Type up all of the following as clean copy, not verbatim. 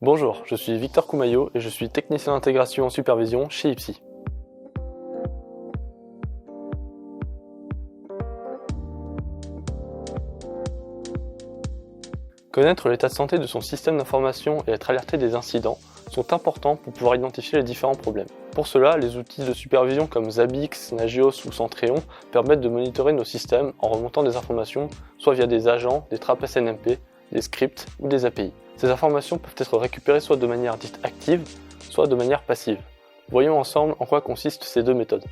Bonjour, je suis Victor Koumayo et je suis technicien d'intégration en supervision chez Ipsi. Connaître l'état de santé de son système d'information et être alerté des incidents sont importants pour pouvoir identifier les différents problèmes. Pour cela, les outils de supervision comme Zabbix, Nagios ou Centreon permettent de monitorer nos systèmes en remontant des informations soit via des agents, des trappes SNMP, des scripts ou des API. Ces informations peuvent être récupérées soit de manière dite active, soit de manière passive. Voyons ensemble en quoi consistent ces deux méthodes.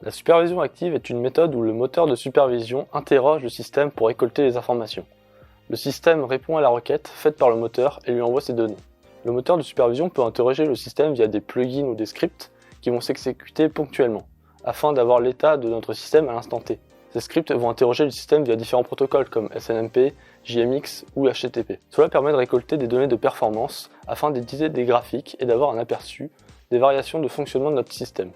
La supervision active est une méthode où le moteur de supervision interroge le système pour récolter les informations. Le système répond à la requête faite par le moteur et lui envoie ses données. Le moteur de supervision peut interroger le système via des plugins ou des scripts qui vont s'exécuter ponctuellement, afin d'avoir l'état de notre système à l'instant T. Ces scripts vont interroger le système via différents protocoles comme SNMP, JMX ou HTTP. Cela permet de récolter des données de performance afin d'éditer des graphiques et d'avoir un aperçu des variations de fonctionnement de notre système.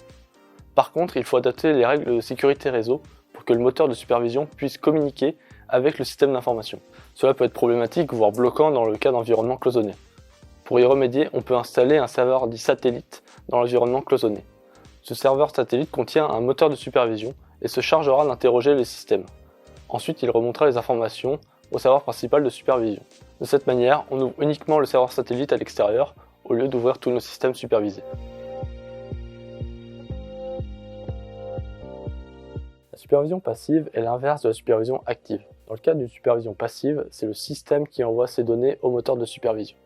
Par contre, il faut adapter les règles de sécurité réseau pour que le moteur de supervision puisse communiquer avec le système d'information. Cela peut être problématique, voire bloquant dans le cas d'environnement cloisonné. Pour y remédier, on peut installer un serveur dit satellite dans l'environnement cloisonné. Ce serveur satellite contient un moteur de supervision et se chargera d'interroger les systèmes. Ensuite, il remontera les informations au serveur principal de supervision. De cette manière, on ouvre uniquement le serveur satellite à l'extérieur au lieu d'ouvrir tous nos systèmes supervisés. La supervision passive est l'inverse de la supervision active. Dans le cas d'une supervision passive, c'est le système qui envoie ses données au moteur de supervision.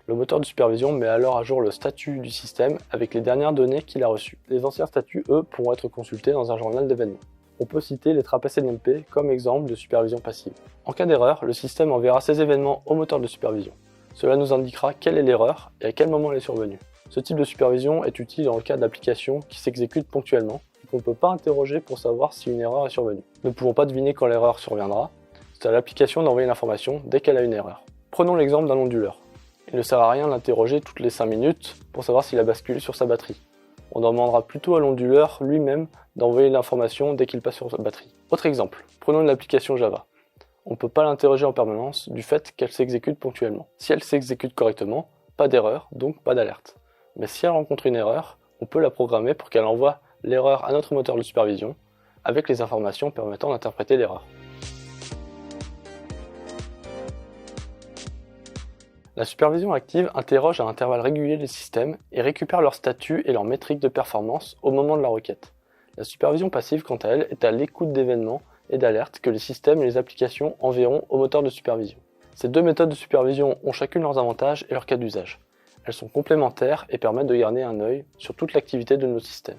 Le moteur de supervision met alors à jour le statut du système avec les dernières données qu'il a reçues. Les anciens statuts, eux, pourront être consultés dans un journal d'événements. On peut citer les trappes SNMP comme exemple de supervision passive. En cas d'erreur, le système enverra ces événements au moteur de supervision. Cela nous indiquera quelle est l'erreur et à quel moment elle est survenue. Ce type de supervision est utile dans le cas d'applications qui s'exécutent ponctuellement et qu'on ne peut pas interroger pour savoir si une erreur est survenue. Nous ne pouvons pas deviner quand l'erreur surviendra, c'est à l'application d'envoyer l'information dès qu'elle a une erreur. Prenons l'exemple d'un onduleur. Il ne sert à rien d'interroger toutes les 5 minutes pour savoir s'il a basculé sur sa batterie. On demandera plutôt à l'onduleur lui-même d'envoyer l'information dès qu'il passe sur sa batterie. Autre exemple, prenons une application Java. On ne peut pas l'interroger en permanence du fait qu'elle s'exécute ponctuellement. Si elle s'exécute correctement, pas d'erreur, donc pas d'alerte. Mais si elle rencontre une erreur, on peut la programmer pour qu'elle envoie l'erreur à notre moteur de supervision avec les informations permettant d'interpréter l'erreur. La supervision active interroge à intervalles réguliers les systèmes et récupère leur statut et leurs métriques de performance au moment de la requête. La supervision passive, quant à elle, est à l'écoute d'événements et d'alertes que les systèmes et les applications enverront au moteur de supervision. Ces deux méthodes de supervision ont chacune leurs avantages et leurs cas d'usage. Elles sont complémentaires et permettent de garder un œil sur toute l'activité de nos systèmes.